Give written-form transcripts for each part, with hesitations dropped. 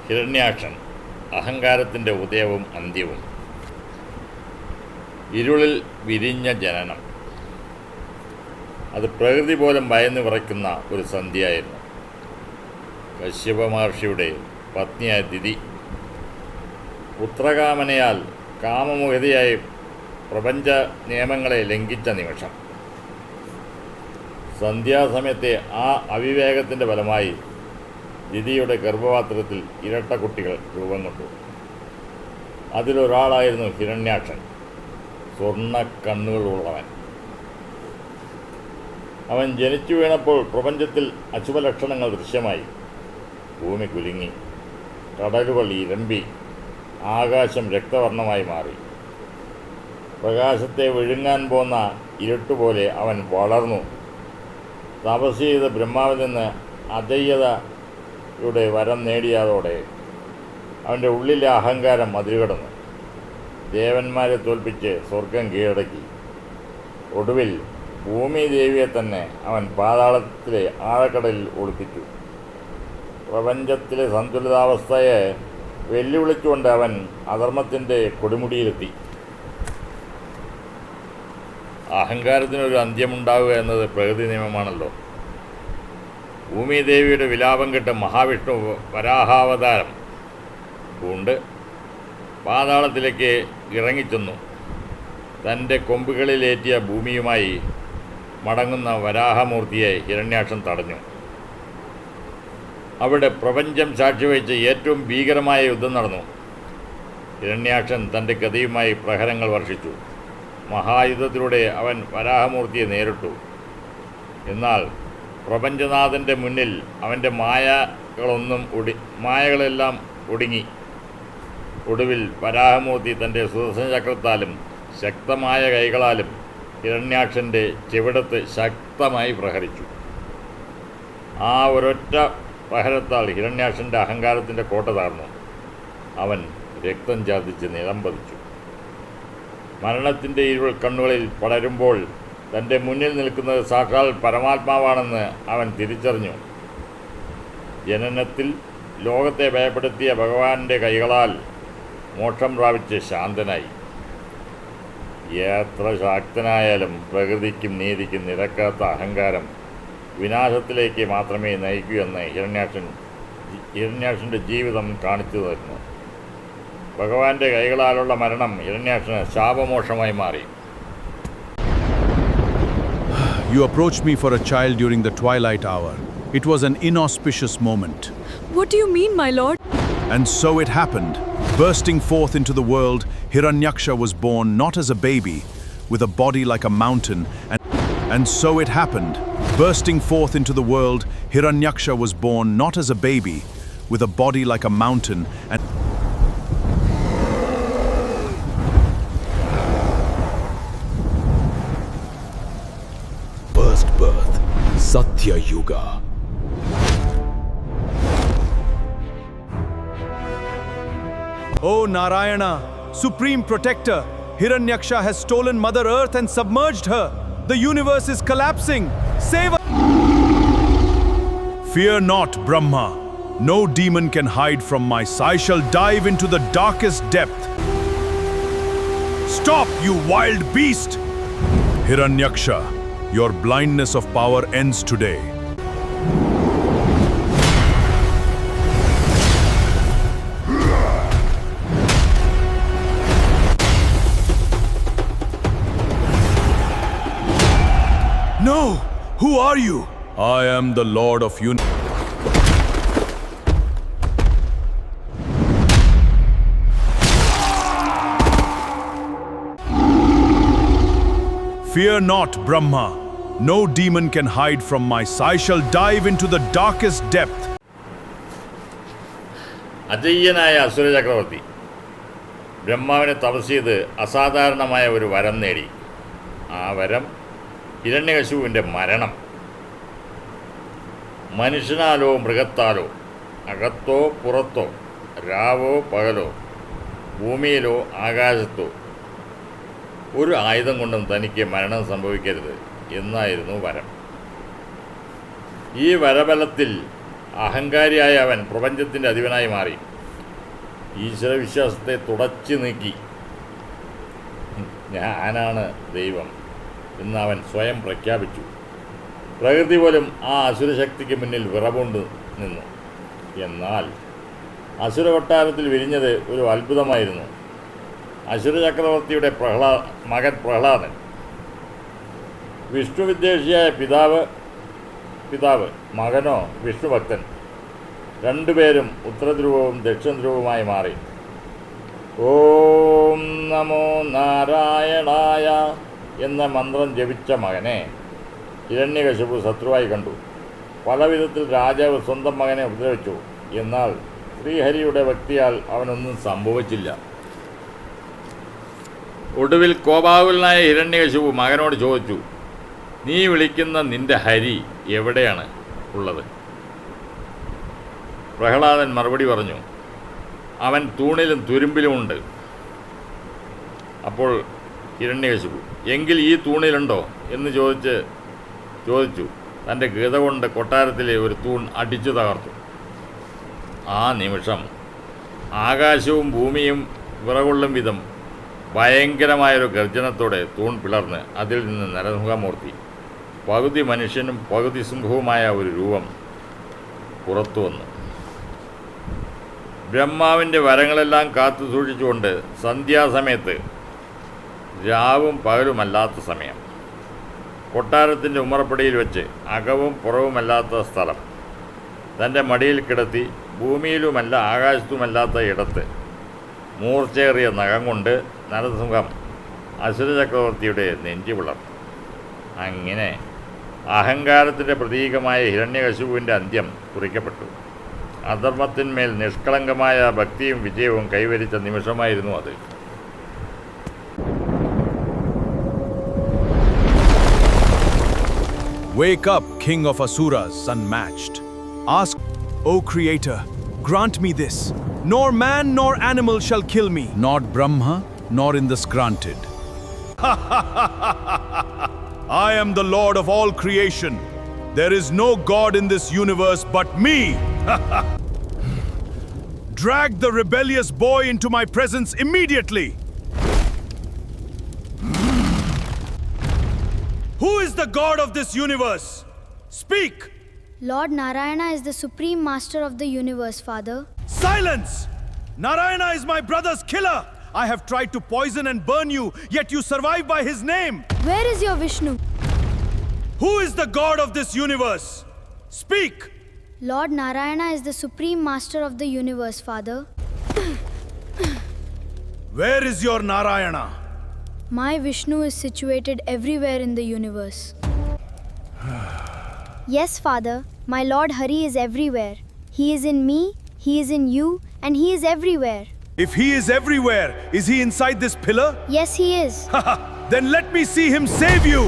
ഹിരണ്യാക്ഷൻ, അഹങ്കാരത്തിൻ്റെ ഉദയവും അന്ത്യവും. ഇരുളിൽ വിരിഞ്ഞ ജനനം. അത് പ്രകൃതി പോലും ഭയന്ന് വിറയ്ക്കുന്ന ഒരു സന്ധ്യയായിരുന്നു. കശ്യപ മഹർഷിയുടെ പത്നിയായ ദിതി പുത്രകാമനയാൽ കാമമുഖതയായി പ്രപഞ്ച നിയമങ്ങളെ ലംഘിച്ച നിമിഷം. സന്ധ്യാസമയത്തെ ആ അവിവേകത്തിൻ്റെ ഫലമായി ദിതിയുടെ ഗർഭപാത്രത്തിൽ ഇരട്ട കുട്ടികൾ രൂപം കൊണ്ടു. അതിലൊരാളായിരുന്നു ഹിരണ്യാക്ഷൻ, സ്വർണ്ണ കണ്ണുകളുള്ളവൻ. അവൻ ജനിച്ചു വീണപ്പോൾ പ്രപഞ്ചത്തിൽ അശുഭലക്ഷണങ്ങൾ ദൃശ്യമായി. ഭൂമി കുലുങ്ങി, കടലുകൾ ഇരമ്പി, ആകാശം രക്തവർണ്ണമായി മാറി. പ്രകാശത്തെ വിഴുങ്ങാൻ പോന്ന ഇരുട്ടുപോലെ അവൻ വളർന്നു. തപസ് ചെയ്ത് ബ്രഹ്മാവിൽ നിന്ന് അജയ്യതയുടെ വരം നേടിയതോടെ അവൻ്റെ ഉള്ളിലെ അഹങ്കാരം അതിരുകടന്നു. ദേവന്മാരെ തോൽപ്പിച്ച് സ്വർഗം കീഴടക്കി. ഒടുവിൽ ഭൂമി ദേവിയെ തന്നെ അവൻ പാതാളത്തിലെ ആഴക്കടലിൽ ഒളിപ്പിച്ചു. പ്രപഞ്ചത്തിലെ സന്തുലിതാവസ്ഥയെ വെല്ലുവിളിച്ചുകൊണ്ട് അവൻ അധർമ്മത്തിൻ്റെ കൊടുമുടിയിലെത്തി. അഹങ്കാരത്തിനൊരു അന്ത്യമുണ്ടാവുക എന്നത് പ്രകൃതി നിയമമാണല്ലോ. ഭൂമിദേവിയുടെ വിലാപം കേട്ട് മഹാവിഷ്ണു വരാഹാവതാരം കൊണ്ട് പാതാളത്തിലേക്ക് ഇറങ്ങിച്ചെന്നു. തൻ്റെ കൊമ്പുകളിലേറ്റിയ ഭൂമിയുമായി മടങ്ങുന്ന വരാഹമൂർത്തിയെ ഹിരണ്യാക്ഷൻ തടഞ്ഞു. അവിടെ പ്രപഞ്ചം സാക്ഷിവഹിച്ച് ഏറ്റവും ഭീകരമായ യുദ്ധം നടന്നു. ഹിരണ്യാക്ഷൻ തൻ്റെ ഗതയുമായി പ്രഹരങ്ങൾ വർഷിച്ചു. മഹായുദ്ധത്തിലൂടെ അവൻ വരാഹമൂർത്തിയെ നേരിട്ടു. എന്നാൽ പ്രപഞ്ചനാഥൻ്റെ മുന്നിൽ അവൻ്റെ മായകളെല്ലാം ഒടുങ്ങി. ഒടുവിൽ വരാഹമൂർത്തി തൻ്റെ സുദർശനചക്രത്താലും ശക്തമായ കൈകളാലും ഹിരണ്യാക്ഷൻ്റെ ചെവിടത്ത് ശക്തമായി പ്രഹരിച്ചു. ആ ഒരൊറ്റ പ്രഹരത്താൽ ഹിരണ്യാക്ഷൻ്റെ അഹങ്കാരത്തിൻ്റെ കോട്ട താർന്നു. അവൻ രക്തം ഛർദ്ദിച്ച് നിലം പതിച്ചു. മരണത്തിൻ്റെ ഇരുൾ കണ്ണുകളിൽ പടരുമ്പോൾ തൻ്റെ മുന്നിൽ നിൽക്കുന്നത് സാക്ഷാൽ പരമാത്മാവാണെന്ന് അവൻ തിരിച്ചറിഞ്ഞു. ജനനത്തിൽ ലോകത്തെ ഭയപ്പെടുത്തിയ ഭഗവാന്റെ കൈകളാൽ മോക്ഷം പ്രാപിച്ച് ശാന്തനായി. എത്ര ശാക്തനായാലും പ്രകൃതിക്കും നീതിക്കും നിരക്കാത്ത അഹങ്കാരം വിനാശത്തിലേക്ക് മാത്രമേ നയിക്കൂ എന്ന് ഹിരണ്യാക്ഷൻ്റെ ജീവിതം കാണിച്ചു തരുന്നു. ഭഗവാന്റെ കൈകളാലുള്ള മരണം ഹിരണ്യാക്ഷന് ശാപമോക്ഷമായി മാറി. You approached me for a child during the twilight hour. It was an inauspicious moment. What do you mean, my lord? And so it happened. Bursting forth into the world, Hiranyaksha was born not as a baby, with a body like a mountain. And so it happened. Bursting forth into the world, Hiranyaksha was born not as a baby, with a body like a mountain. First birth, Satya Yuga. O Narayana, Supreme Protector, Hiranyaksha has stolen Mother Earth and submerged her. The universe is collapsing. Save us! Fear not, Brahma. No demon can hide from my sight. I shall dive into the darkest depth. Stop, you wild beast! Hiranyaksha, your blindness of power ends today. No! Who are you? I am the Lord of Universe. Fear not, Brahma. No demon can hide from my sight. I shall dive into the darkest depth. അജയ്യനായ അസുരചക്രവർത്തി ബ്രഹ്മാവിനെ തപസ് ചെയ്ത് അസാധാരണമായ ഒരു വരം നേടി. ആ വരം ഹിരണ്യകശിപുവിൻ്റെ മരണം. മനുഷ്യനാലോ മൃഗത്താലോ, അകത്തോ പുറത്തോ, രാവോ പകലോ, ഭൂമിയിലോ ആകാശത്തോ ഒരു ആയുധം കൊണ്ടും തനിക്ക് മരണം സംഭവിക്കരുത് എന്നായിരുന്നു വരം. ഈ വരബലത്തിൽ അഹങ്കാരിയായ അവൻ പ്രപഞ്ചത്തിൻ്റെ അധിപനായി മാറി. ഈശ്വരവിശ്വാസത്തെ തുടച്ചു നീക്കി ഞാനാണ് ദൈവം എന്ന് അവൻ സ്വയം പ്രഖ്യാപിച്ചു. പ്രകൃതി പോലും ആ അസുരശക്തിക്ക് മുന്നിൽ വിറവുണ്ട് നിന്നു. എന്നാൽ അസുര കൊട്ടാരത്തിൽ വിരിഞ്ഞത് ഒരു അത്ഭുതമായിരുന്നു. അസുര ചക്രവർത്തിയുടെ മകൻ പ്രഹ്ലാദൻ. വിഷ്ണുവിദ്വേഷിയായ പിതാവ് മകനോ വിഷ്ണുഭക്തൻ. രണ്ടുപേരും ഉത്തരധ്രുവവും ദക്ഷിണധ്രുവവുമായി മാറി. ഓം നമോ നാരായണായ എന്ന മന്ത്രം ജപിച്ച മകനെ ഹിരണ്യകശിപു ശത്രുവായി കണ്ടു. പല വിധത്തിൽ രാജാവ് സ്വന്തം മകനെ ഉപദ്രവിച്ചു. എന്നാൽ ശ്രീഹരിയുടെ ഭക്തിയാൽ അവനൊന്നും സംഭവിച്ചില്ല. ഒടുവിൽ കോപാകുലനായ ഹിരണ്യകശിപു മകനോട് ചോദിച്ചു, നീ വിളിക്കുന്ന നിന്റെ ഹരി എവിടെയാണ് ഉള്ളത്? പ്രഹ്ലാദൻ മറുപടി പറഞ്ഞു, അവൻ തൂണിലും തുരുമ്പിലുമുണ്ട്. അപ്പോൾ ഹിരണ്യകശിപു, എങ്കിൽ ഈ തൂണിലുണ്ടോ എന്ന് ചോദിച്ചു. തൻ്റെ ഗത കൊണ്ട് കൊട്ടാരത്തിലെ ഒരു തൂൺ അടിച്ചു തകർത്തു. ആ നിമിഷം ആകാശവും ഭൂമിയും വിറകൊള്ളും വിധം ഭയങ്കരമായൊരു ഗർജനത്തോടെ തൂൺ പിളർന്ന് അതിൽ നിന്ന് നരസിംഹമൂർത്തി, പകുതി മനുഷ്യനും പകുതി സിംഹവുമായ ഒരു രൂപം പുറത്തു വന്നു. ബ്രഹ്മാവിൻ്റെ വരങ്ങളെല്ലാം കാത്തു സൂക്ഷിച്ചുകൊണ്ട് സന്ധ്യാസമയത്ത്, രാവും പകലുമല്ലാത്ത സമയം, കൊട്ടാരത്തിൻ്റെ ഉമ്മറപ്പടിയിൽ വെച്ച് അകവും പുറവുമല്ലാത്ത സ്ഥലം, തൻ്റെ മടിയിൽ കിടത്തി ഭൂമിയിലുമല്ല ആകാശത്തുമല്ലാത്ത ഇടത്ത് മൂർച്ചയേറിയ നഖം കൊണ്ട് നരസിംഹം അസുരചക്രവർത്തിയുടെ നെഞ്ചു പിളർന്നു. അങ്ങനെ അഹങ്കാരത്തിൻ്റെ പ്രതീകമായ ഹിരണ്യകശിപുവിൻ്റെ അന്ത്യം കുറിക്കപ്പെട്ടു. അധർമ്മത്തിന്മേൽ നിഷ്കളങ്കമായ ഭക്തിയും വിജയവും കൈവരിച്ച നിമിഷമായിരുന്നു അത്. Wake up, King of Asuras, unmatched. Ask, O Creator, grant me this. Nor man nor animal shall kill me. Not Brahma, nor in this granted. I am the Lord of all creation. There is no God in this universe but me. Drag the rebellious boy into my presence immediately. Who is the God of this universe? Speak! Lord Narayana is the supreme master of the universe, Father. Silence! Narayana is my brother's killer. I have tried to poison and burn you, yet you survive by his name. Where is your Vishnu? Who is the God of this universe? Speak! Lord Narayana is the supreme master of the universe, Father. Where is your Narayana? My Vishnu is situated everywhere in the universe. Yes, Father, my Lord Hari is everywhere. He is in me, he is in you, and he is everywhere. If he is everywhere, is he inside this pillar? Yes, he is. Then let me see him save you!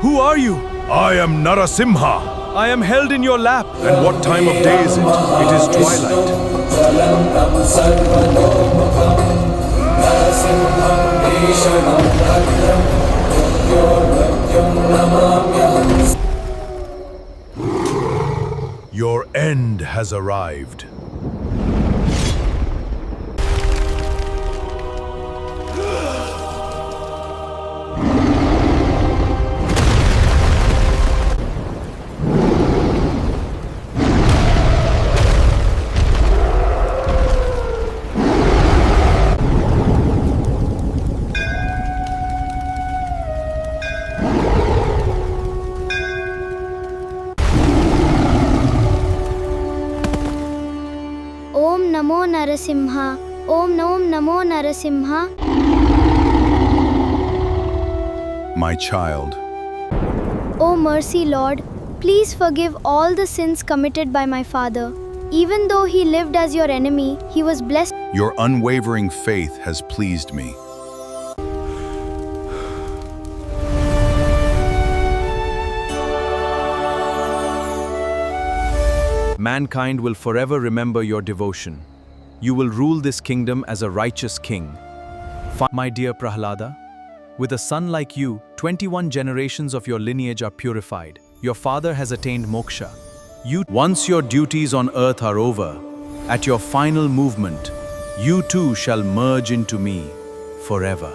Who are you? I am Narasimha. I am held in your lap. And what time of day is it? It is twilight. Your end has arrived. Om Namo Narasimha. Om Namo Narasimha. My child, O mercy, Lord, please forgive all the sins committed by my father. Even though he lived as your enemy, he was blessed. your unwavering faith has pleased me. Mankind will forever remember your devotion. You will rule this kingdom as a righteous king. My dear Prahlada, with a son like you, 21 generations of your lineage are purified. Your father has attained moksha. Once your duties on earth are over, at your final movement, you too shall merge into me forever.